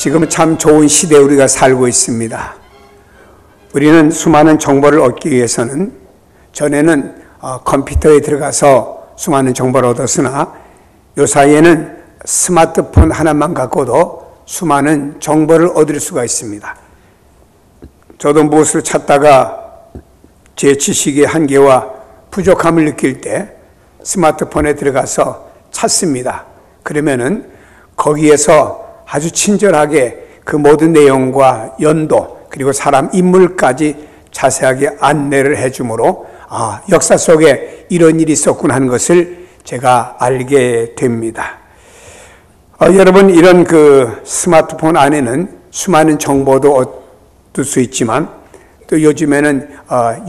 지금은 참 좋은 시대에 우리가 살고 있습니다. 우리는 수많은 정보를 얻기 위해서는 전에는 컴퓨터에 들어가서 수많은 정보를 얻었으나 요 사이에는 스마트폰 하나만 갖고도 수많은 정보를 얻을 수가 있습니다. 저도 무엇을 찾다가 제 지식의 한계와 부족함을 느낄 때 스마트폰에 들어가서 찾습니다. 그러면은 거기에서 아주 친절하게 그 모든 내용과 연도 그리고 사람 인물까지 자세하게 안내를 해주므로 역사 속에 이런 일이 있었구나 하는 것을 제가 알게 됩니다. 여러분, 이런 그 스마트폰 안에는 수많은 정보도 얻을 수 있지만 또 요즘에는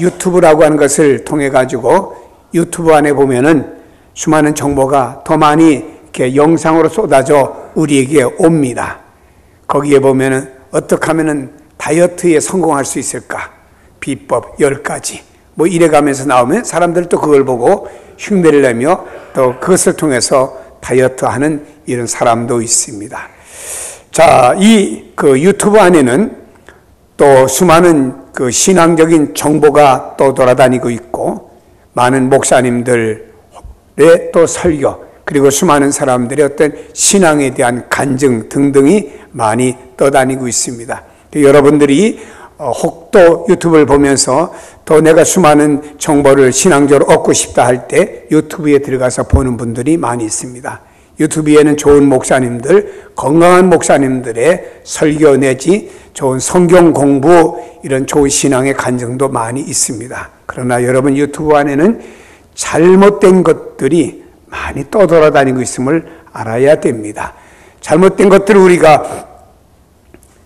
유튜브라고 하는 것을 통해 가지고 유튜브 안에 보면은 수많은 정보가 더 많이 이렇게 영상으로 쏟아져 우리에게 옵니다. 거기에 보면은 어떻게 하면은 다이어트에 성공할 수 있을까? 비법 10가지. 뭐 이래가면서 나오면 사람들 또 그걸 보고 흉내를 내며 또 그것을 통해서 다이어트 하는 이런 사람도 있습니다. 자, 이 그 유튜브 안에는 또 수많은 그 신앙적인 정보가 또 돌아다니고 있고 많은 목사님들의 또 설교 그리고 수많은 사람들의 어떤 신앙에 대한 간증 등등이 많이 떠다니고 있습니다. 여러분들이 혹도 유튜브를 보면서 더 내가 수많은 정보를 신앙적으로 얻고 싶다 할 때 유튜브에 들어가서 보는 분들이 많이 있습니다. 유튜브에는 좋은 목사님들, 건강한 목사님들의 설교 내지 좋은 성경 공부 이런 좋은 신앙의 간증도 많이 있습니다. 그러나 여러분 유튜브 안에는 잘못된 것들이 많이 떠돌아다니고 있음을 알아야 됩니다. 잘못된 것들을 우리가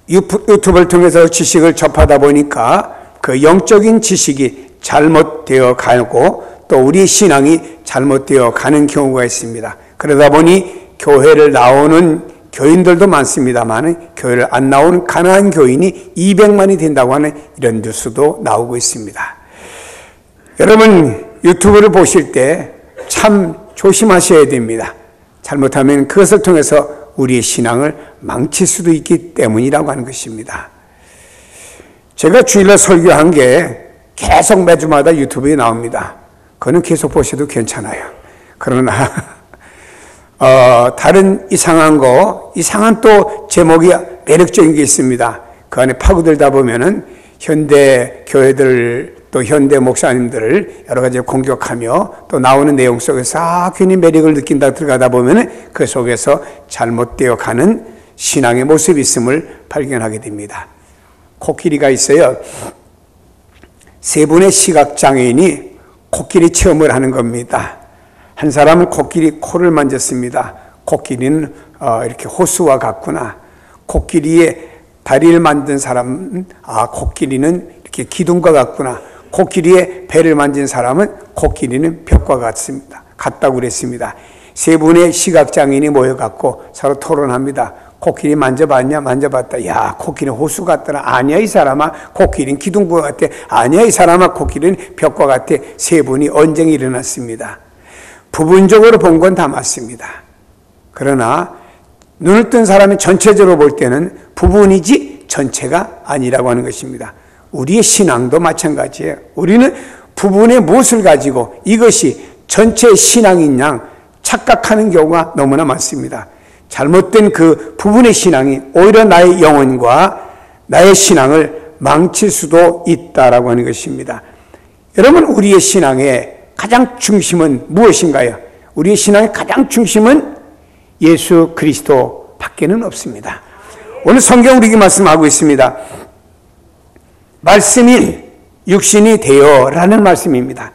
유튜브를 통해서 지식을 접하다 보니까 그 영적인 지식이 잘못되어 가고 또 우리 신앙이 잘못되어 가는 경우가 있습니다. 그러다 보니 교회를 나오는 교인들도 많습니다만 교회를 안 나오는 가난한 교인이 200만이 된다고 하는 이런 뉴스도 나오고 있습니다. 여러분 유튜브를 보실 때 참 조심하셔야 됩니다. 잘못하면 그것을 통해서 우리의 신앙을 망칠 수도 있기 때문이라고 하는 것입니다. 제가 주일날 설교한 게 계속 매주마다 유튜브에 나옵니다. 그거는 계속 보셔도 괜찮아요. 그러나 다른 이상한 또 제목이 매력적인 게 있습니다. 그 안에 파고들다 보면은 현대 교회들 또 현대 목사님들을 여러 가지 공격하며 또 나오는 내용 속에서 괜히 매력을 느낀다 들어가다 보면은 그 속에서 잘못되어 가는 신앙의 모습이 있음을 발견하게 됩니다. 코끼리가 있어요. 세 분의 시각장애인이 코끼리 체험을 하는 겁니다. 한 사람은 코끼리 코를 만졌습니다. 코끼리는 이렇게 호수와 같구나. 코끼리의 다리를 만든 사람은 코끼리는 이렇게 기둥과 같구나. 코끼리의 배를 만진 사람은 코끼리는 벽과 같습니다. 같다고 그랬습니다. 세 분의 시각장애인이 모여갖고 서로 토론합니다. 코끼리 만져봤냐? 만져봤다. 야, 코끼리는 호수 같더라. 아니야, 이 사람아. 코끼리는 기둥과 같아. 아니야, 이 사람아. 코끼리는 벽과 같아. 세 분이 언쟁이 일어났습니다. 부분적으로 본 건 다 맞습니다. 그러나 눈을 뜬 사람이 전체적으로 볼 때는 부분이지 전체가 아니라고 하는 것입니다. 우리의 신앙도 마찬가지예요. 우리는 부분의 무엇을 가지고 이것이 전체의 신앙인 양 착각하는 경우가 너무나 많습니다. 잘못된 그 부분의 신앙이 오히려 나의 영혼과 나의 신앙을 망칠 수도 있다라고 하는 것입니다. 여러분, 우리의 신앙의 가장 중심은 무엇인가요? 우리의 신앙의 가장 중심은 예수 그리스도 밖에는 없습니다. 오늘 성경 우리에게 말씀하고 있습니다. 말씀이 육신이 되어라는 말씀입니다.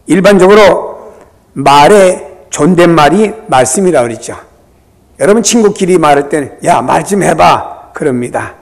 일반적으로 말의 존댓말이 말씀이라고 그러죠. 여러분 친구끼리 말할 때는 야, 말 좀 해봐 그럽니다.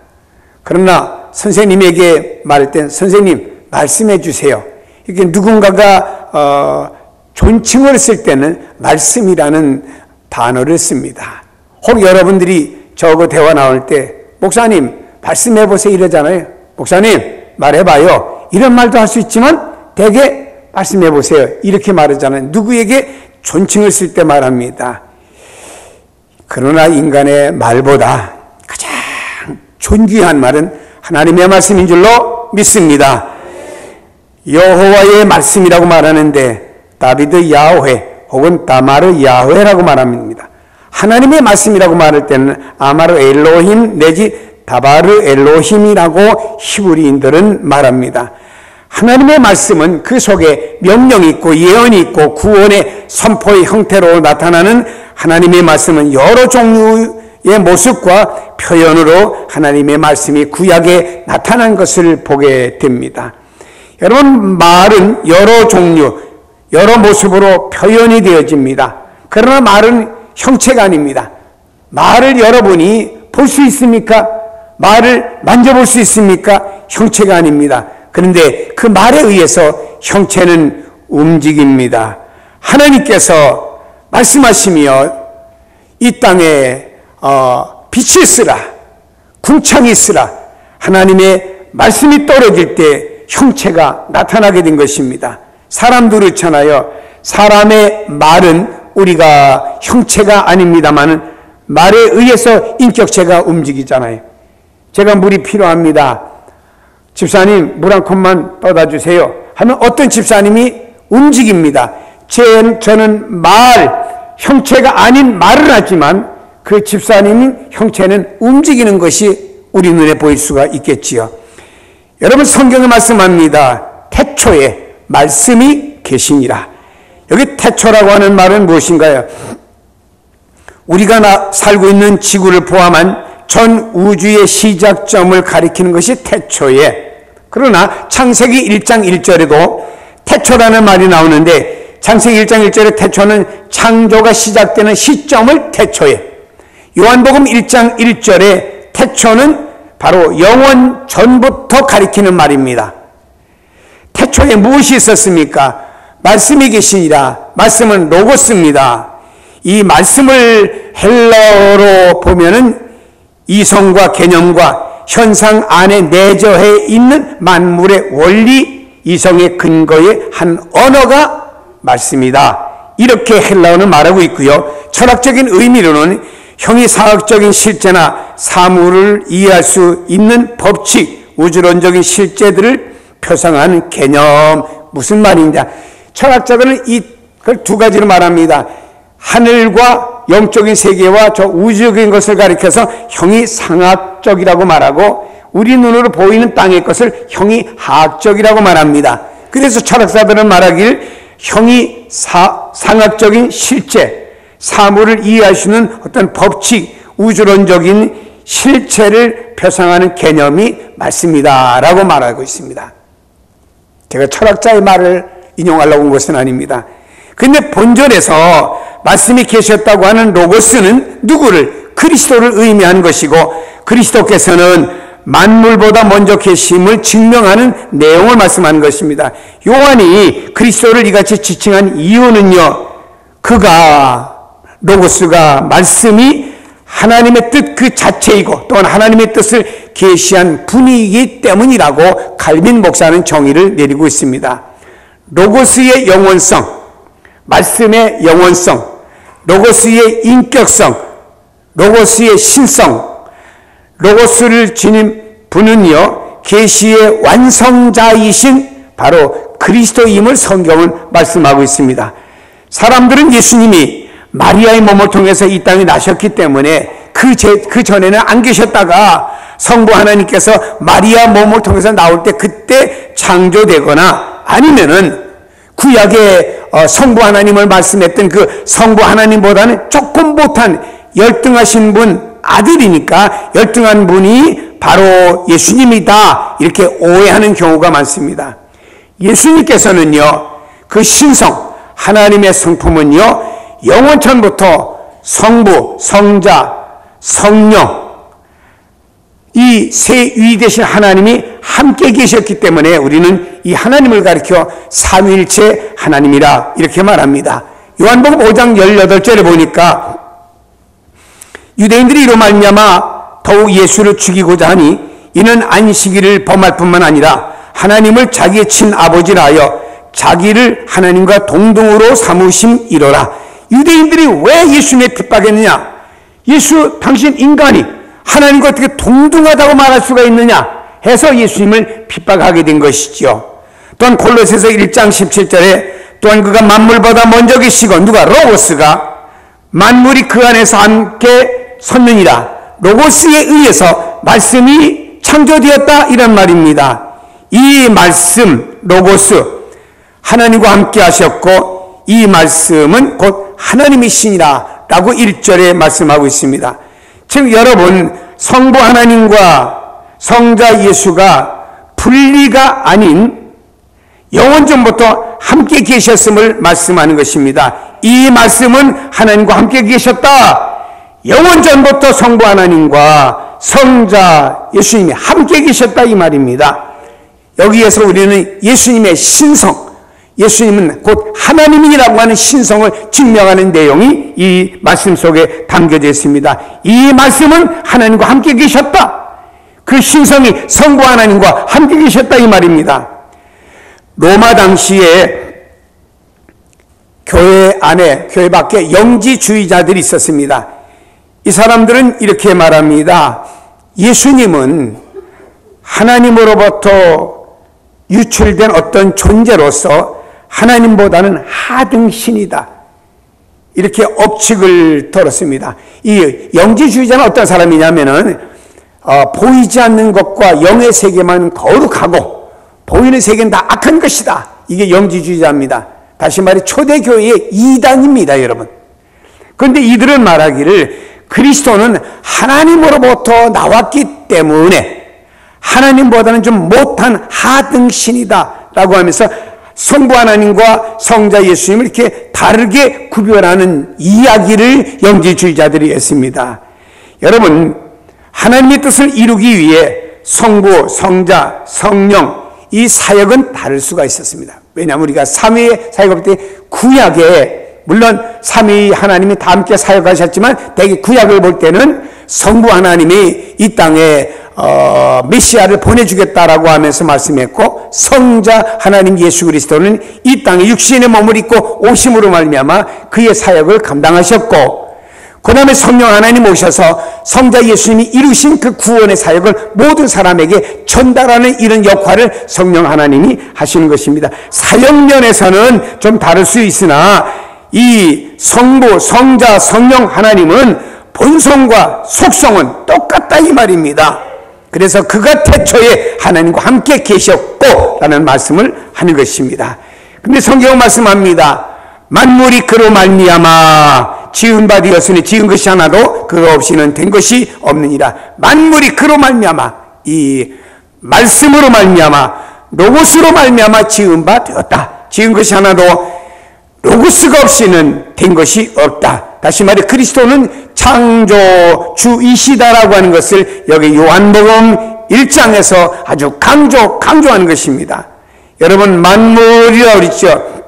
그러나 선생님에게 말할 때는 선생님 말씀해 주세요. 이렇게 누군가가 존칭을 쓸 때는 말씀이라는 단어를 씁니다. 혹 여러분들이 저하고 대화 나올 때 목사님 말씀해 보세요 이러잖아요. 목사님 말해봐요. 이런 말도 할 수 있지만 대개 말씀해 보세요 이렇게 말하잖아요. 누구에게 존칭을 쓸 때 말합니다. 그러나 인간의 말보다 가장 존귀한 말은 하나님의 말씀인 줄로 믿습니다. 여호와의 말씀이라고 말하는데 다비드 야훼 혹은 다마르 야훼라고 말합니다. 하나님의 말씀이라고 말할 때는 아마르 엘로힘 내지 다바르 엘로힘이라고 히브리인들은 말합니다. 하나님의 말씀은 그 속에 명령이 있고 예언이 있고 구원의 선포의 형태로 나타나는 하나님의 말씀은 여러 종류의 모습과 표현으로 하나님의 말씀이 구약에 나타난 것을 보게 됩니다. 여러분, 말은 여러 종류, 여러 모습으로 표현이 되어집니다. 그러나 말은 형체가 아닙니다. 말을 여러분이 볼 수 있습니까? 말을 만져볼 수 있습니까? 형체가 아닙니다. 그런데 그 말에 의해서 형체는 움직입니다. 하나님께서 말씀하시며 이 땅에 빛이 있으라, 궁창이 있으라, 하나님의 말씀이 떨어질 때 형체가 나타나게 된 것입니다. 사람도 그렇잖아요. 사람의 말은 우리가 형체가 아닙니다만 말에 의해서 인격체가 움직이잖아요. 제가 물이 필요합니다. 집사님, 물 한 컵만 떠다 주세요 하면 어떤 집사님이 움직입니다. 저는 형체가 아닌 말을 하지만 그 집사님 형체는 움직이는 것이 우리 눈에 보일 수가 있겠지요. 여러분, 성경에 말씀합니다. 태초에 말씀이 계시니라. 여기 태초라고 하는 말은 무엇인가요? 우리가 살고 있는 지구를 포함한 전 우주의 시작점을 가리키는 것이 태초에, 그러나 창세기 1장 1절에도 태초라는 말이 나오는데 창세기 1장 1절에 태초는 창조가 시작되는 시점을 태초에, 요한복음 1장 1절에 태초는 바로 영원 전부터 가리키는 말입니다. 태초에 무엇이 있었습니까? 말씀이 계시니라. 말씀은 로고스입니다. 이 말씀을 헬라어로 보면은 이성과 개념과 현상 안에 내재해 있는 만물의 원리, 이성의 근거의 한 언어가 말씀이다. 이렇게 헬라어는 말하고 있고요. 철학적인 의미로는 형이상학적인 실제나 사물을 이해할 수 있는 법칙, 우주론적인 실제들을 표상하는 개념. 무슨 말이냐? 철학자들은 이걸 두 가지로 말합니다. 하늘과 영적인 세계와 저 우주적인 것을 가리켜서 형이상학적이라고 말하고, 우리 눈으로 보이는 땅의 것을 형이하학적이라고 말합니다. 그래서 철학자들은 말하길 형이상학적인 실제, 사물을 이해할 수 있는 어떤 법칙, 우주론적인 실체를 표상하는 개념이 말씀이다라고 말하고 있습니다. 제가 철학자의 말을 인용하려고 온 것은 아닙니다. 그런데 본절에서 말씀이 계셨다고 하는 로고스는 누구를? 그리스도를 의미하는 것이고, 그리스도께서는 만물보다 먼저 계심을 증명하는 내용을 말씀하는 것입니다. 요한이 그리스도를 이같이 지칭한 이유는요, 로고스가 말씀이 하나님의 뜻 그 자체이고 또한 하나님의 뜻을 계시한 분이기 때문이라고 칼빈 목사는 정의를 내리고 있습니다. 로고스의 영원성, 말씀의 영원성, 로고스의 인격성, 로고스의 신성, 로고스를 지닌 분은요, 계시의 완성자이신 바로 그리스도임을 성경은 말씀하고 있습니다. 사람들은 예수님이 마리아의 몸을 통해서 이 땅에 나셨기 때문에 그 전에는 안 계셨다가 성부 하나님께서 마리아 몸을 통해서 나올 때 그때 창조되거나, 아니면은 구약의 성부 하나님을 말씀했던 그 성부 하나님보다는 조금 못한 열등하신 분, 아들이니까 열등한 분이 바로 예수님이다, 이렇게 오해하는 경우가 많습니다. 예수님께서는요, 그 신성, 하나님의 성품은요, 영원전부터 성부, 성자, 성령, 이 세 위대신 하나님이 함께 계셨기 때문에 우리는 이 하나님을 가리켜 삼위일체 하나님이라 이렇게 말합니다. 요한복음 5장 18절에 보니까 유대인들이 이로 말미암아 더욱 예수를 죽이고자 하니 이는 안식일을 범할 뿐만 아니라 하나님을 자기의 친아버지라 하여 자기를 하나님과 동등으로 삼으심이로라. 유대인들이 왜 예수님을 핍박했느냐? 예수, 당신 인간이 하나님과 어떻게 동등하다고 말할 수가 있느냐 해서 예수님을 핍박하게 된 것이죠. 또한 골로새서 1장 17절에 또한 그가 만물보다 먼저 계시고 누가 로고스가 만물이 그 안에서 함께 섰느니라. 로고스에 의해서 말씀이 창조되었다 이런 말입니다. 이 말씀 로고스 하나님과 함께 하셨고 이 말씀은 곧 하나님이시니라 라고 1절에 말씀하고 있습니다. 지금 여러분 성부 하나님과 성자 예수가 분리가 아닌 영원전부터 함께 계셨음을 말씀하는 것입니다. 이 말씀은 하나님과 함께 계셨다. 영원전부터 성부 하나님과 성자 예수님이 함께 계셨다 이 말입니다. 여기에서 우리는 예수님의 신성, 예수님은 곧 하나님이라고 하는 신성을 증명하는 내용이 이 말씀 속에 담겨져 있습니다. 이 말씀은 하나님과 함께 계셨다. 그 신성이 성부 하나님과 함께 계셨다 이 말입니다. 로마 당시에 교회 안에, 교회 밖에 영지주의자들이 있었습니다. 이 사람들은 이렇게 말합니다. 예수님은 하나님으로부터 유출된 어떤 존재로서 하나님보다는 하등신이다. 이렇게 억측을 들었습니다. 이 영지주의자는 어떤 사람이냐면은 보이지 않는 것과 영의 세계만 거룩하고 보이는 세계는 다 악한 것이다. 이게 영지주의자입니다. 다시 말해 초대교회의 이단입니다, 여러분. 그런데 이들은 말하기를 그리스도는 하나님으로부터 나왔기 때문에 하나님보다는 좀 못한 하등신이다 라고 하면서 성부 하나님과 성자 예수님을 이렇게 다르게 구별하는 이야기를 영지주의자들이 했습니다. 여러분, 하나님의 뜻을 이루기 위해 성부, 성자, 성령 이 사역은 다를 수가 있었습니다. 왜냐하면 우리가 삼위의 사역할 때 구약에 물론 삼위 하나님이 다 함께 사역하셨지만 대개 구약을 볼 때는 성부 하나님이 이 땅에 메시아를 보내주겠다라고 하면서 말씀했고 성자 하나님 예수 그리스도는 이 땅에 육신의 몸을 입고 오심으로 말미암아 그의 사역을 감당하셨고 그 다음에 성령 하나님 오셔서 성자 예수님이 이루신 그 구원의 사역을 모든 사람에게 전달하는 이런 역할을 성령 하나님이 하시는 것입니다. 사역면에서는 좀 다를 수 있으나 이 성부, 성자, 성령 하나님은 본성과 속성은 똑같다 이 말입니다. 그래서 그가 태초에 하나님과 함께 계셨고 라는 말씀을 하는 것입니다. 근데 성경은 말씀합니다. 만물이 그로 말미암아 지은 바 되었으니 지은 것이 하나도 그거 없이는 된 것이 없느니라. 만물이 그로 말미암아 이 말씀으로 말미암아 로고스로 말미암아 지은 바 되었다. 지은 것이 하나도 로고스가 없이는 된 것이 없다. 다시 말해 그리스도는 창조주이시다라고 하는 것을 여기 요한복음 1장에서 아주 강조하는 것입니다. 여러분 만물이라고 그랬죠.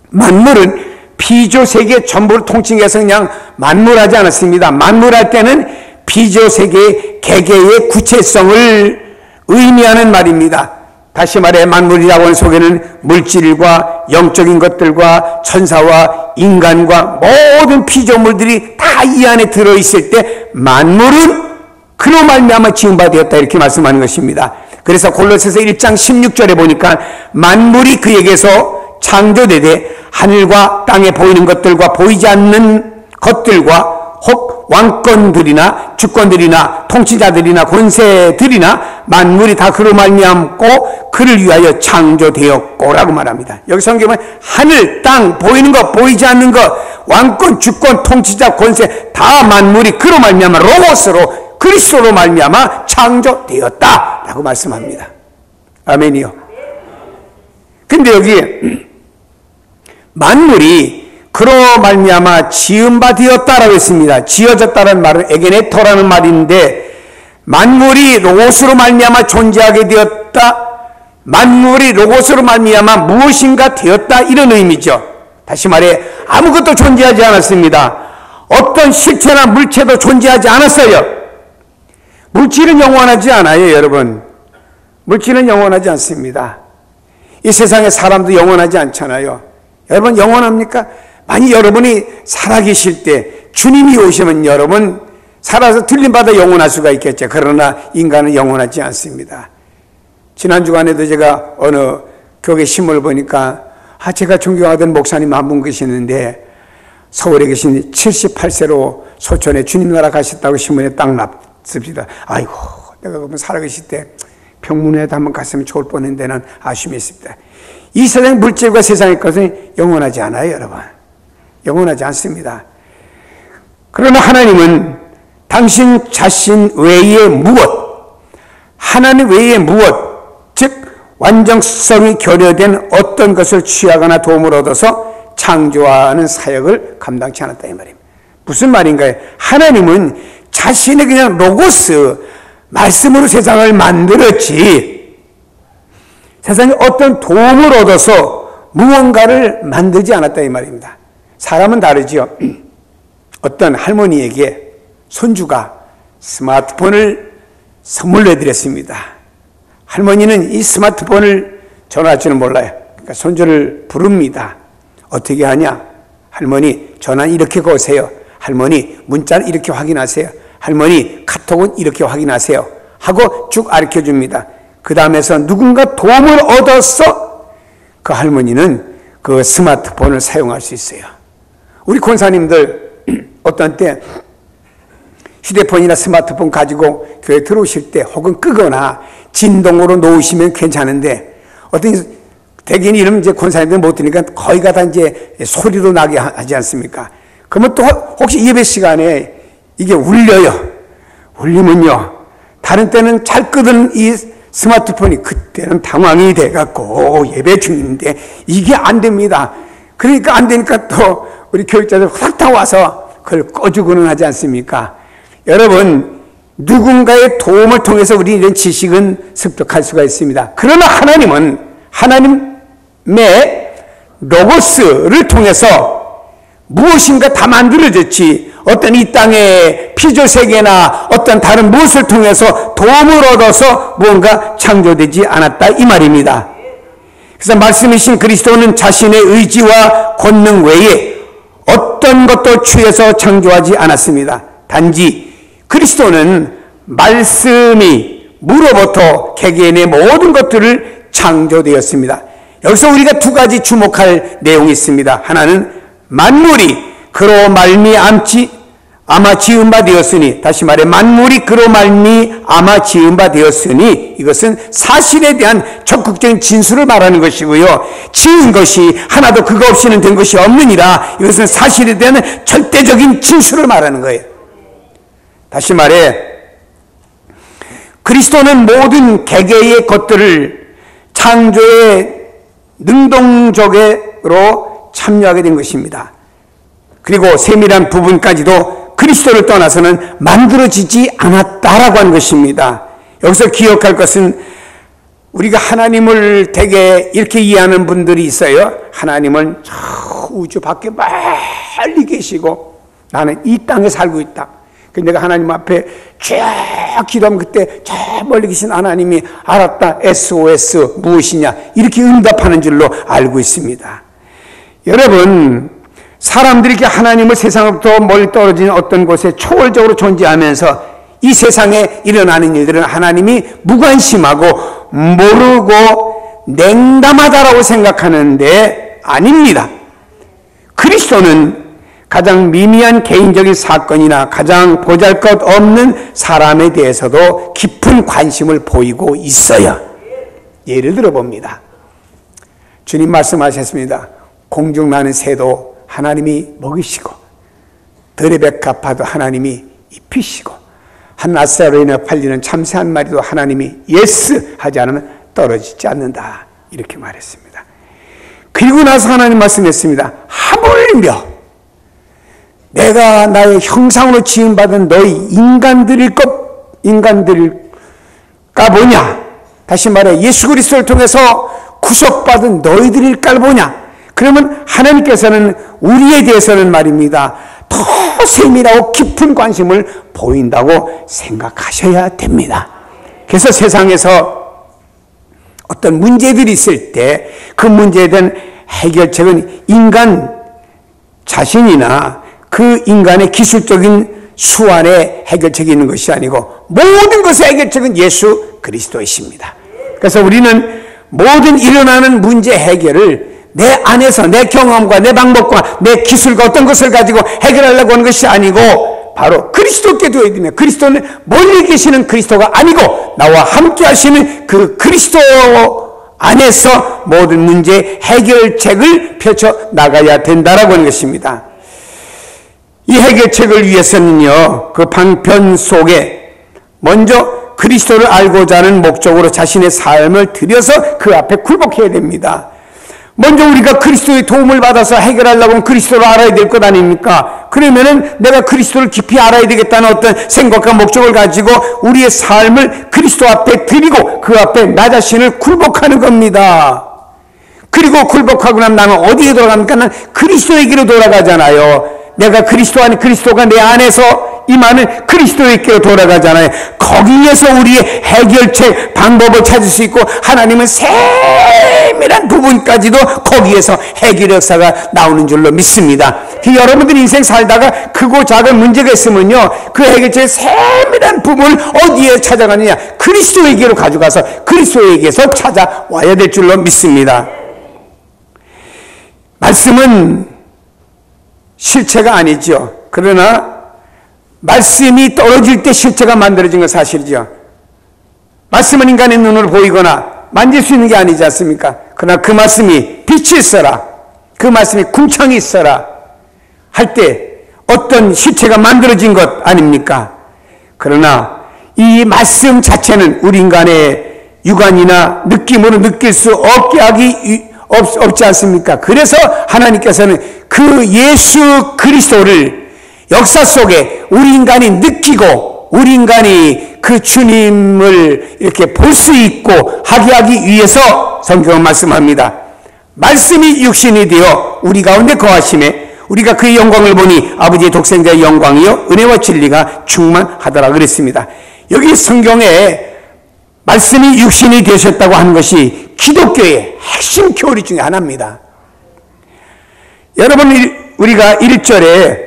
만물은 피조세계 전부를 통칭해서 그냥 만물하지 않았습니다. 만물할 때는 피조세계 개개의 구체성을 의미하는 말입니다. 다시 말해 만물이라고 하는 속에는 물질과 영적인 것들과 천사와 인간과 모든 피조물들이 다 이 안에 들어있을 때 만물은 그로 말미암아 지은 바 되었다 이렇게 말씀하는 것입니다. 그래서 골로새서 1장 16절에 보니까 만물이 그에게서 창조되되 하늘과 땅에 보이는 것들과 보이지 않는 것들과 혹 왕권들이나 주권들이나 통치자들이나 권세들이나 만물이 다 그로 말미암고 그를 위하여 창조되었고라고 말합니다. 여기 성경은 하늘, 땅, 보이는 것, 보이지 않는 것, 왕권, 주권, 통치자, 권세 다 만물이 그로 말미암아 로고스로 그리스도로 말미암아 창조되었다라고 말씀합니다. 아멘이요. 근데 여기 만물이 그로 말미암아 지은 바 되었다라고 했습니다. 지어졌다는 말은 에게네토라는 말인데 만물이 로고스로 말미암아 존재하게 되었다. 만물이 로고스로 말미암아 무엇인가 되었다 이런 의미죠. 다시 말해 아무것도 존재하지 않았습니다. 어떤 실체나 물체도 존재하지 않았어요. 물질은 영원하지 않아요, 여러분. 물질은 영원하지 않습니다. 이 세상에 사람도 영원하지 않잖아요. 여러분 영원합니까? 만약 여러분이 살아계실 때 주님이 오시면 여러분 살아서 들림받아 영원할 수가 있겠죠. 그러나 인간은 영원하지 않습니다. 지난 주간에도 제가 어느 교회 신문을 보니까 제가 존경하던 목사님 한 분 계시는데 서울에 계신 78세로 소천에 주님 나라 가셨다고 신문에 딱 났습니다. 아이고, 내가 그분 살아계실 때 병문안에도 한번 갔으면 좋을 뻔했는데 는 아쉬움이 있습니다. 이 세상 물질과 세상의 것은 영원하지 않아요, 여러분. 영원하지 않습니다. 그러나 하나님은 당신 자신 외에 무엇, 하나님 외에 무엇, 즉 완전성이 결여된 어떤 것을 취하거나 도움을 얻어서 창조하는 사역을 감당치 않았다 이 말입니다. 무슨 말인가요? 하나님은 자신의 그냥 로고스, 말씀으로 세상을 만들었지 세상에 어떤 도움을 얻어서 무언가를 만들지 않았다 이 말입니다. 사람은 다르지요. 어떤 할머니에게 손주가 스마트폰을 선물로 해드렸습니다. 할머니는 이 스마트폰을 전화할 줄은 몰라요. 그러니까 손주를 부릅니다. 어떻게 하냐? 할머니 전화 이렇게 거세요. 할머니 문자는 이렇게 확인하세요. 할머니 카톡은 이렇게 확인하세요. 하고 쭉 가르쳐줍니다. 그 다음에서 누군가 도움을 얻어서 그 할머니는 그 스마트폰을 사용할 수 있어요. 우리 권사님들 어떤 때 휴대폰이나 스마트폰 가지고 교회 들어오실 때 혹은 끄거나 진동으로 놓으시면 괜찮은데 어떤 대개는 이러면 이제 권사님들 못 들으니까 거의가 다 이제 소리로 나게 하지 않습니까? 그러면 또 혹시 예배 시간에 이게 울려요. 울리면요. 다른 때는 잘 끄던 이 스마트폰이 그때는 당황이 돼갖고 예배 중인데 이게 안 됩니다. 그러니까 안 되니까 또 우리 교육자들 확 다 와서 그걸 꺼주고는 하지 않습니까? 여러분, 누군가의 도움을 통해서 우리 이런 지식은 습득할 수가 있습니다. 그러나 하나님은 하나님의 로고스를 통해서 무엇인가 다 만들어졌지 어떤 이 땅의 피조세계나 어떤 다른 무엇을 통해서 도움을 얻어서 무언가 창조되지 않았다 이 말입니다. 그래서 말씀이신 그리스도는 자신의 의지와 권능 외에 어떤 것도 취해서 창조하지 않았습니다. 단지 그리스도는 말씀이 무로부터 개개인의 모든 것들을 창조되었습니다. 여기서 우리가 두 가지 주목할 내용이 있습니다. 하나는 만물이 그로 말미암아 지은 바 되었으니, 다시 말해 만물이 그로 말미암아 지은 바 되었으니, 이것은 사실에 대한 적극적인 진술을 말하는 것이고요. 지은 것이 하나도 그거 없이는 된 것이 없느니라, 이것은 사실에 대한 절대적인 진술을 말하는 거예요. 다시 말해 그리스도는 모든 개개의 것들을 창조의 능동적으로 참여하게 된 것입니다. 그리고 세밀한 부분까지도 그리스도를 떠나서는 만들어지지 않았다라고 하는 것입니다. 여기서 기억할 것은 우리가 하나님을 되게 이렇게 이해하는 분들이 있어요. 하나님은 저 우주 밖에 멀리 계시고 나는 이 땅에 살고 있다. 내가 하나님 앞에 쫙 기도하면 그때 저 멀리 계신 하나님이 알았다. SOS 무엇이냐 이렇게 응답하는 줄로 알고 있습니다. 여러분, 사람들이 이렇게 하나님을 세상으로부터 멀리 떨어진 어떤 곳에 초월적으로 존재하면서 이 세상에 일어나는 일들은 하나님이 무관심하고 모르고 냉담하다라고 생각하는데 아닙니다. 그리스도는 가장 미미한 개인적인 사건이나 가장 보잘것없는 사람에 대해서도 깊은 관심을 보이고 있어요. 예를 들어 봅니다. 주님 말씀하셨습니다. 공중 나는 새도 하나님이 먹이시고 들의 백합화도 하나님이 입히시고 한 아사로인에 팔리는 참새 한 마리도 하나님이 예스 하지 않으면 떨어지지 않는다. 이렇게 말했습니다. 그리고 나서 하나님 말씀했습니다. 하물며 내가 나의 형상으로 지음받은 너희 인간들일까 보냐? 다시 말해 예수 그리스도를 통해서 구속받은 너희들일까 보냐? 그러면 하나님께서는 우리에 대해서는 말입니다. 더 세밀하고 깊은 관심을 보인다고 생각하셔야 됩니다. 그래서 세상에서 어떤 문제들이 있을 때 그 문제에 대한 해결책은 인간 자신이나 그 인간의 기술적인 수 안에 해결책이 있는 것이 아니고 모든 것의 해결책은 예수 그리스도이십니다. 그래서 우리는 모든 일어나는 문제 해결을 내 안에서 내 경험과 내 방법과 내 기술과 어떤 것을 가지고 해결하려고 하는 것이 아니고 바로 그리스도께 두어야 됩니다. 그리스도는 멀리 계시는 그리스도가 아니고 나와 함께 하시는 그 그리스도 안에서 모든 문제 해결책을 펼쳐 나가야 된다라고 하는 것입니다. 이 해결책을 위해서는요, 그 방편 속에 먼저 그리스도를 알고자 하는 목적으로 자신의 삶을 들여서 그 앞에 굴복해야 됩니다. 먼저 우리가 그리스도의 도움을 받아서 해결하려고 하면 그리스도를 알아야 될 것 아닙니까? 그러면은 내가 그리스도를 깊이 알아야 되겠다는 어떤 생각과 목적을 가지고 우리의 삶을 그리스도 앞에 드리고 그 앞에 나 자신을 굴복하는 겁니다. 그리고 굴복하고 나면 나는 어디에 돌아갑니까? 나는 그리스도에게로 돌아가잖아요. 내가 그리스도 안에, 그리스도가 내 안에서 임하는 그리스도에게로 돌아가잖아요. 거기에서 우리의 해결책, 방법을 찾을 수 있고 하나님은 세밀한 부분까지도 거기에서 해결 역사가 나오는 줄로 믿습니다. 여러분들 인생 살다가 크고 작은 문제가 있으면요, 그 해결책의 세밀한 부분을 어디에 찾아가느냐? 그리스도에게로 가져가서 그리스도에게서 찾아와야 될 줄로 믿습니다. 말씀은 실체가 아니죠. 그러나 말씀이 떨어질 때 실체가 만들어진 건 사실이죠. 말씀은 인간의 눈으로 보이거나 만질 수 있는 게 아니지 않습니까? 그러나 그 말씀이 빛이 있어라, 그 말씀이 궁창이 있어라 할 때 어떤 실체가 만들어진 것 아닙니까? 그러나 이 말씀 자체는 우리 인간의 육안이나 느낌으로 느낄 수 없게 하기 없지 않습니까? 그래서 하나님께서는 그 예수 그리스도를 역사 속에 우리 인간이 느끼고 우리 인간이 그 주님을 이렇게 볼 수 있고 하기 위해서 성경은 말씀합니다. 말씀이 육신이 되어 우리 가운데 거하심에 우리가 그의 영광을 보니 아버지의 독생자의 영광이요 은혜와 진리가 충만하더라 그랬습니다. 여기 성경에 말씀이 육신이 되셨다고 하는 것이 기독교의 핵심 교리 중에 하나입니다. 여러분, 우리가 1절에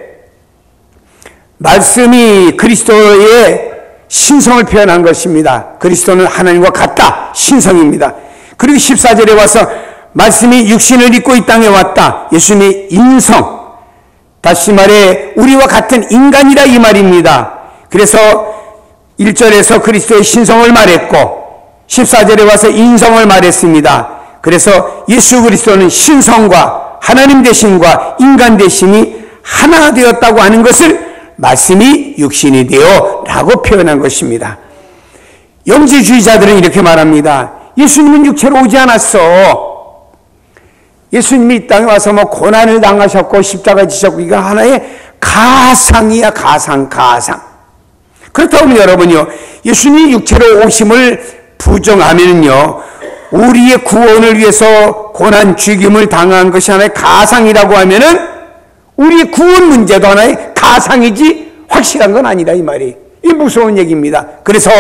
말씀이 그리스도의 신성을 표현한 것입니다. 그리스도는 하나님과 같다, 신성입니다. 그리고 14절에 와서 말씀이 육신을 입고 이 땅에 왔다, 예수님의 인성, 다시 말해 우리와 같은 인간이다 이 말입니다. 그래서 1절에서 그리스도의 신성을 말했고 14절에 와서 인성을 말했습니다. 그래서 예수 그리스도는 신성과 하나님 되심과 인간 되심이 하나 되었다고 하는 것을 말씀이 육신이 되어 라고 표현한 것입니다. 영지주의자들은 이렇게 말합니다. 예수님은 육체로 오지 않았어. 예수님이 이 땅에 와서 뭐 고난을 당하셨고 십자가 지셨고 이거 하나의 가상이야, 가상. 그렇다면 여러분요, 예수님이 육체로 오심을 부정하면요, 우리의 구원을 위해서 고난 죽임을 당한 것이 하나의 가상이라고 하면은 우리의 구원 문제도 하나의 가상이지 확실한 건 아니다 이 말이. 이 무서운 얘기입니다. 그래서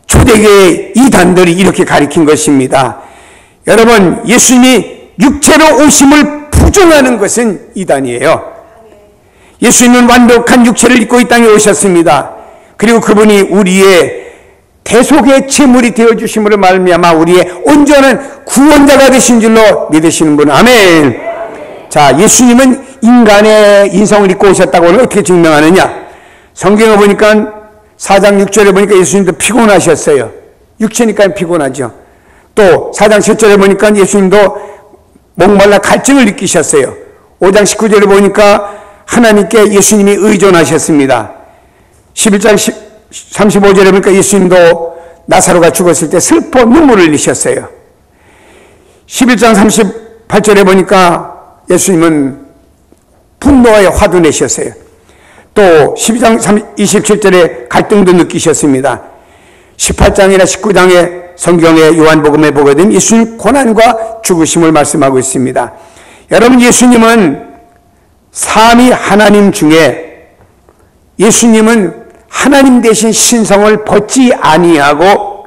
초대교회 이단들이 이렇게 가리킨 것입니다. 여러분, 예수님이 육체로 오심을 부정하는 것은 이단이에요. 예수님은 완벽한 육체를 입고 이 땅에 오셨습니다. 그리고 그분이 우리의 대속의 제물이 되어주심으로 말미암아 우리의 온전한 구원자가 되신 줄로 믿으시는 분, 아멘. 자, 예수님은 인간의 인성을 입고 오셨다고 하는 어떻게 증명하느냐? 성경에 보니까 4장 6절에 보니까 예수님도 피곤하셨어요. 육체니까 피곤하죠. 또 4장 7절에 보니까 예수님도 목말라 갈증을 느끼셨어요. 5장 19절에 보니까 하나님께 예수님이 의존하셨습니다. 11장 35절에 보니까 예수님도 나사로가 죽었을 때 슬퍼 눈물을 흘리셨어요. 11장 38절에 보니까 예수님은 분노의 화도 내셨어요. 또 12장 27절에 갈등도 느끼셨습니다. 18장이나 19장의 성경의 요한복음에 보게 되면 예수님 고난과 죽으심을 말씀하고 있습니다. 여러분, 예수님은 삼위 하나님 중에 예수님은 하나님 대신 신성을 벗지 아니하고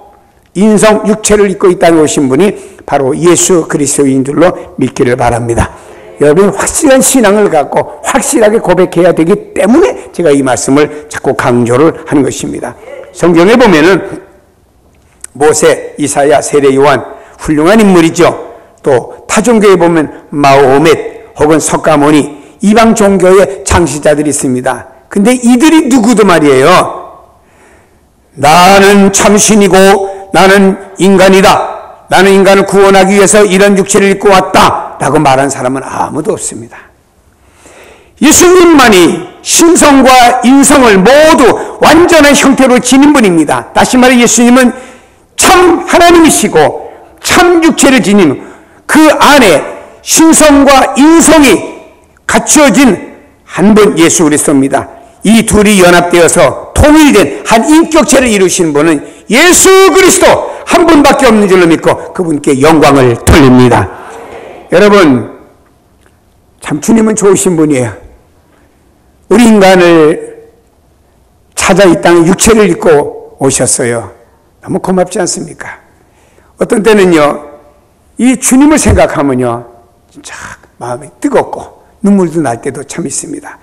인성 육체를 입고 이 땅에 오신 분이 바로 예수 그리스도인 줄로 믿기를 바랍니다. 여러분이 확실한 신앙을 갖고 확실하게 고백해야 되기 때문에 제가 이 말씀을 자꾸 강조를 하는 것입니다. 성경에 보면은 모세, 이사야, 세례 요한 훌륭한 인물이죠. 또 타종교에 보면 마호멧 혹은 석가모니 이방 종교의 창시자들이 있습니다. 근데 이들이 누구도 말이에요. 나는 참신이고 나는 인간이다. 나는 인간을 구원하기 위해서 이런 육체를 입고 왔다 라고 말한 사람은 아무도 없습니다. 예수님만이 신성과 인성을 모두 완전한 형태로 지닌 분입니다. 다시 말해 예수님은 참 하나님이시고 참 육체를 지닌 그 안에 신성과 인성이 갖추어진 한 분 예수 그리스도입니다. 이 둘이 연합되어서 통일된 한 인격체를 이루신 분은 예수 그리스도 한 분밖에 없는 줄로 믿고 그분께 영광을 돌립니다. 여러분, 참 주님은 좋으신 분이에요. 우리 인간을 찾아 이 땅에 육체를 입고 오셨어요. 너무 고맙지 않습니까? 어떤 때는요, 이 주님을 생각하면요, 진짜 마음이 뜨겁고 눈물도 날 때도 참 있습니다.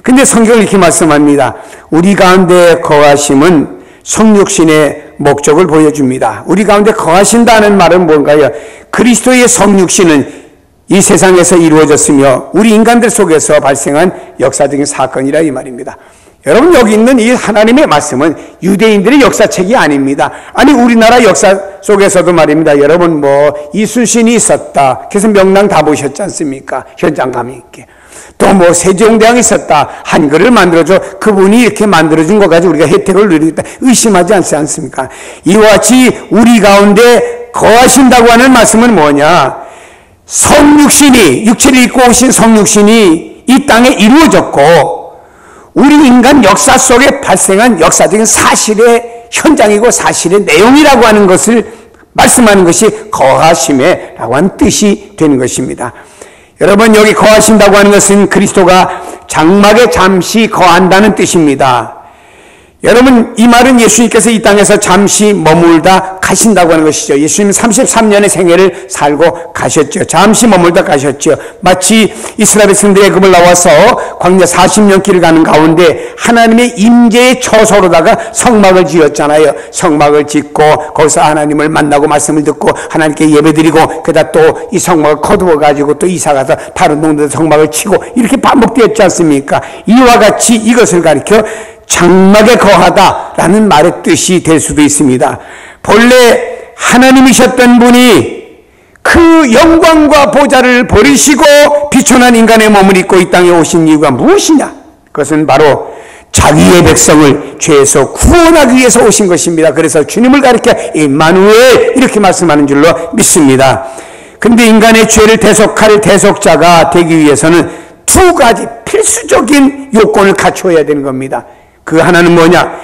근데 성경은 이렇게 말씀합니다. 우리 가운데 거하심은 성육신의 목적을 보여줍니다. 우리 가운데 거하신다는 말은 뭔가요? 그리스도의 성육신은 이 세상에서 이루어졌으며 우리 인간들 속에서 발생한 역사적인 사건이라 이 말입니다. 여러분, 여기 있는 이 하나님의 말씀은 유대인들의 역사책이 아닙니다. 아니, 우리나라 역사 속에서도 말입니다. 여러분, 뭐 이순신이 있었다. 그래서 명랑 다 보셨지 않습니까? 현장감 있게. 또 뭐 세종대왕이 있었다. 한글을 만들어줘. 그분이 이렇게 만들어준 거 가지고 우리가 혜택을 누리겠다. 의심하지 않지 않습니까? 이와 같이 우리 가운데 거하신다고 하는 말씀은 뭐냐? 성육신이, 육체를 입고 오신 성육신이 이 땅에 이루어졌고 우리 인간 역사 속에 발생한 역사적인 사실의 현장이고 사실의 내용이라고 하는 것을 말씀하는 것이 거하심이라고 하는 뜻이 되는 것입니다. 여러분, 여기 거하신다고 하는 것은 그리스도가 장막에 잠시 거한다는 뜻입니다. 여러분, 이 말은 예수님께서 이 땅에서 잠시 머물다 가신다고 하는 것이죠. 예수님은 33년의 생애를 살고 가셨죠. 잠시 머물다 가셨죠. 마치 이스라엘 백성들이 애굽을 나와서 광야 40년 길을 가는 가운데 하나님의 임재의 처소로다가 성막을 지었잖아요. 성막을 짓고 거기서 하나님을 만나고 말씀을 듣고 하나님께 예배드리고 그러다 또 이 성막을 거두어 가지고 또 이사 가서 다른 동네에 성막을 치고 이렇게 반복되었지 않습니까? 이와 같이 이것을 가리켜 장막에 거하다라는 말의 뜻이 될 수도 있습니다. 본래 하나님이셨던 분이 그 영광과 보좌를 버리시고 비천한 인간의 몸을 입고 이 땅에 오신 이유가 무엇이냐? 그것은 바로 자기의 백성을 죄에서 구원하기 위해서 오신 것입니다. 그래서 주님을 가리켜 임마누엘 이렇게 말씀하는 줄로 믿습니다. 근데 인간의 죄를 대속할 대속자가 되기 위해서는 두 가지 필수적인 요건을 갖춰야 되는 겁니다. 그 하나는 뭐냐?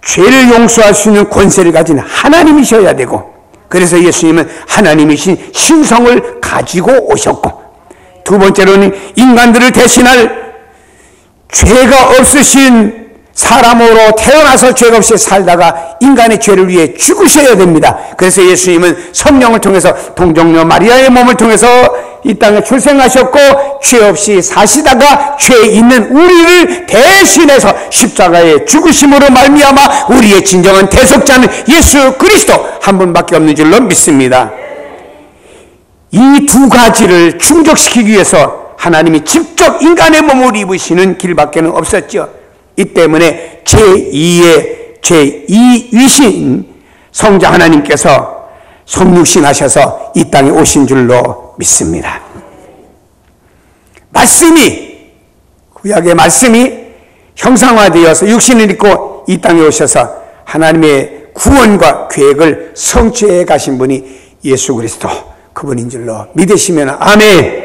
죄를 용서할 수 있는 권세를 가진 하나님이셔야 되고, 그래서 예수님은 하나님이신 신성을 가지고 오셨고, 두 번째로는 인간들을 대신할 죄가 없으신 사람으로 태어나서 죄가 없이 살다가 인간의 죄를 위해 죽으셔야 됩니다. 그래서 예수님은 성령을 통해서 동정녀 마리아의 몸을 통해서 이 땅에 출생하셨고 죄 없이 사시다가 죄 있는 우리를 대신해서 십자가에 죽으심으로 말미암아 우리의 진정한 대속자는 예수 그리스도 한 분밖에 없는 줄로 믿습니다. 이 두 가지를 충족시키기 위해서 하나님이 직접 인간의 몸을 입으시는 길밖에 없었죠. 이 때문에 제2위신 성자 하나님께서 성육신 하셔서 이 땅에 오신 줄로 믿습니다. 말씀이, 구약의 말씀이 형상화되어서 육신을 입고 이 땅에 오셔서 하나님의 구원과 계획을 성취해 가신 분이 예수 그리스도 그분인 줄로 믿으시면 아멘,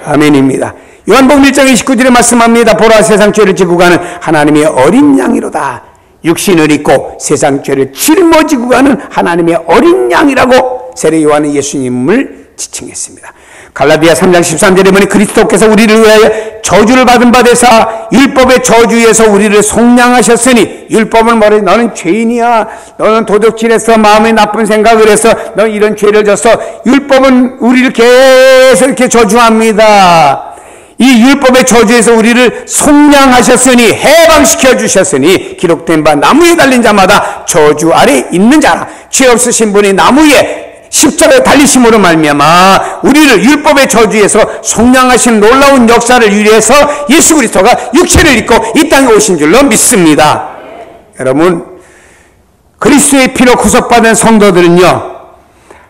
아멘입니다. 요한복음 1장 29절에 말씀합니다. 보라, 세상 죄를 지고 가는 하나님의 어린 양이로다. 육신을 입고 세상 죄를 짊어지고 가는 하나님의 어린 양이라고 세례 요한은 예수님을 지칭했습니다. 갈라디아 3장 13절에 보니 그리스도께서 우리를 위하여 저주를 받은 바 되사 율법의 저주에서 우리를 속량하셨으니, 율법은 뭐래? 너는 죄인이야, 너는 도둑질했어, 마음에 나쁜 생각을 해서 너 이런 죄를 졌어. 율법은 우리를 계속 이렇게 저주합니다. 이 율법의 저주에서 우리를 속량하셨으니 해방시켜 주셨으니 기록된 바 나무에 달린 자마다 저주 아래 있는 자라. 죄 없으신 분이 나무에 십자가에 달리심으로 말미암아 우리를 율법의 저주에서 속량하신 놀라운 역사를 위해서 예수 그리스도가 육체를 입고 이 땅에 오신 줄로 믿습니다. 여러분, 그리스도의 피로 구속받은 성도들은요,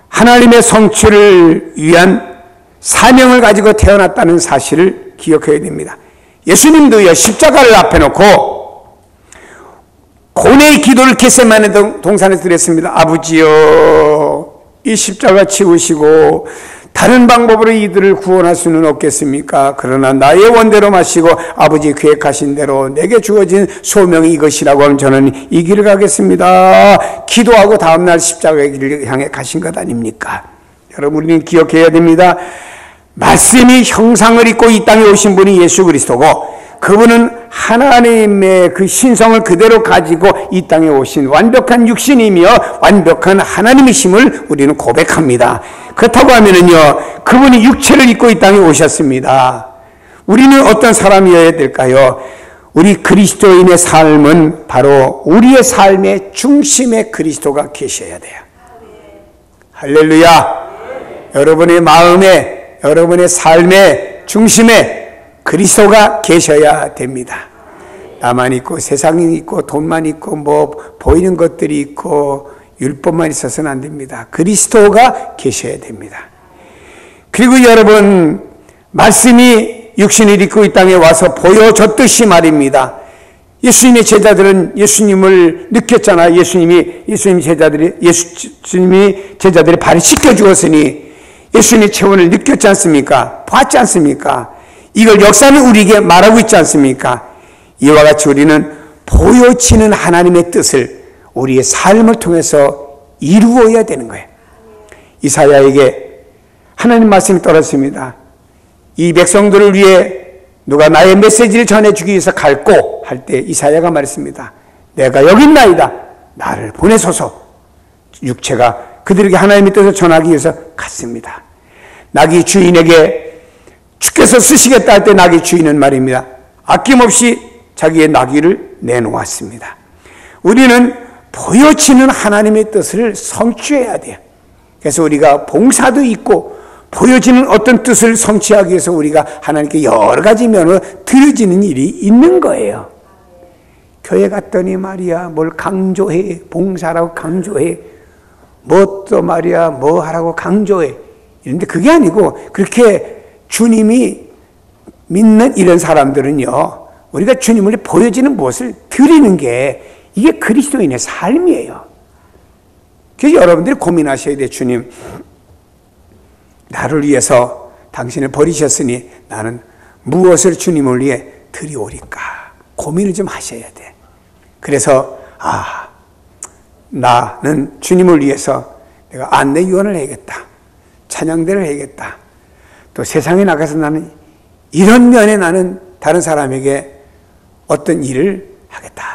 하나님의 성취를 위한 사명을 가지고 태어났다는 사실을 기억해야 됩니다. 예수님도요, 십자가를 앞에 놓고 고뇌의 기도를 겟세마네 동산에서 드렸습니다. 아버지여, 이 십자가 치우시고 다른 방법으로 이들을 구원할 수는 없겠습니까? 그러나 나의 원대로 마시고 아버지 계획하신 대로 내게 주어진 소명이 이것이라고 하면 저는 이 길을 가겠습니다. 기도하고 다음날 십자가의 길을 향해 가신 것 아닙니까? 여러분, 우리는 기억해야 됩니다. 말씀이 형상을 입고 이 땅에 오신 분이 예수 그리스도고, 그분은 하나님의 그 신성을 그대로 가지고 이 땅에 오신 완벽한 육신이며 완벽한 하나님이심을 우리는 고백합니다. 그렇다고 하면은요, 그분이 육체를 입고 이 땅에 오셨습니다. 우리는 어떤 사람이어야 될까요? 우리 그리스도인의 삶은 바로 우리의 삶의 중심에 그리스도가 계셔야 돼요. 할렐루야. 여러분의 마음에, 여러분의 삶의 중심에 그리스도가 계셔야 됩니다. 나만 있고 세상이 있고 돈만 있고 뭐 보이는 것들이 있고 율법만 있어서는 안 됩니다. 그리스도가 계셔야 됩니다. 그리고 여러분, 말씀이 육신을 입고 이 땅에 와서 보여줬듯이 말입니다. 예수님의 제자들은 예수님을 느꼈잖아요. 예수님이 제자들의 발을 씻겨 주었으니 예수님의 체온을 느꼈지 않습니까? 봤지 않습니까? 이걸 역사는 우리에게 말하고 있지 않습니까? 이와 같이 우리는 보여지는 하나님의 뜻을 우리의 삶을 통해서 이루어야 되는 거예요. 이사야에게 하나님 말씀이 떨어졌습니다. 이 백성들을 위해 누가 나의 메시지를 전해주기 위해서 갈고 할 때 이사야가 말했습니다. 내가 여기 있나이다. 나를 보내소서. 육체가 그들에게 하나님의 뜻을 전하기 위해서 갔습니다. 나귀 주인에게 주께서 쓰시겠다 할 때 나귀 주인은 말입니다. 아낌없이 자기의 나귀를 내놓았습니다. 우리는 보여지는 하나님의 뜻을 성취해야 돼요. 그래서 우리가 봉사도 있고 보여지는 어떤 뜻을 성취하기 위해서 우리가 하나님께 여러 가지 면으로 드려지는 일이 있는 거예요. 교회 갔더니 말이야, 뭘 강조해, 봉사라고 강조해, 뭐 또 말이야, 뭐 하라고 강조해. 이런데 그게 아니고, 그렇게 주님이 믿는 이런 사람들은요, 우리가 주님을 보여지는 무엇을 드리는 게 이게 그리스도인의 삶이에요. 그래서 여러분들이 고민하셔야 돼요. 주님, 나를 위해서 당신을 버리셨으니 나는 무엇을 주님을 위해 드리오리까? 고민을 좀 하셔야 돼. 그래서 나는 주님을 위해서 내가 안내 유언을 해야겠다. 찬양대를 해야겠다. 또 세상에 나가서 나는 이런 면에 나는 다른 사람에게 어떤 일을 하겠다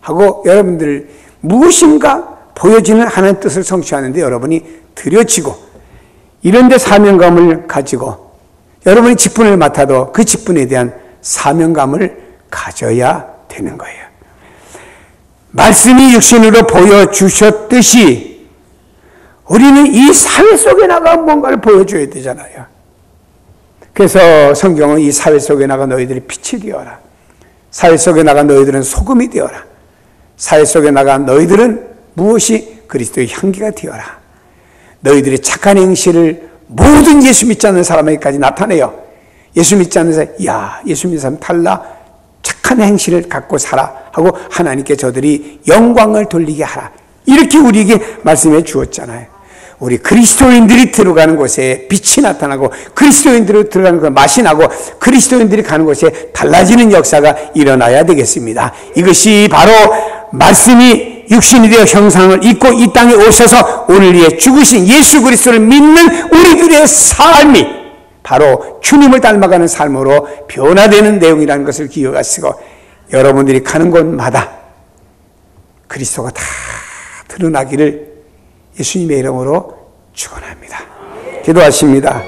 하고 여러분들 무엇인가 보여지는 하나님의 뜻을 성취하는데 여러분이 드려지고 이런 데 사명감을 가지고 여러분이 직분을 맡아도 그 직분에 대한 사명감을 가져야 되는 거예요. 말씀이 육신으로 보여주셨듯이 우리는 이 사회 속에 나가 뭔가를 보여줘야 되잖아요. 그래서 성경은 이 사회 속에 나가 너희들이 빛이 되어라. 사회 속에 나가 너희들은 소금이 되어라. 사회 속에 나가 너희들은 무엇이 그리스도의 향기가 되어라. 너희들의 착한 행실을 모든 예수 믿지 않는 사람에게까지 나타내요. 예수 믿지 않는 사람, 야, 예수 믿는 사람 탈라. 착한 행실을 갖고 살아. 하고 하나님께 저들이 영광을 돌리게 하라. 이렇게 우리에게 말씀해 주었잖아요. 우리 그리스도인들이 들어가는 곳에 빛이 나타나고 그리스도인들이 들어가는 곳에 맛이 나고 그리스도인들이 가는 곳에 달라지는 역사가 일어나야 되겠습니다. 이것이 바로 말씀이 육신이 되어 형상을 입고 이 땅에 오셔서 오늘 위해 죽으신 예수 그리스도를 믿는 우리들의 삶이 바로 주님을 닮아가는 삶으로 변화되는 내용이라는 것을 기억하시고 여러분들이 가는 곳마다 그리스도가 다 드러나기를 예수님의 이름으로 축원합니다. 기도하십니다.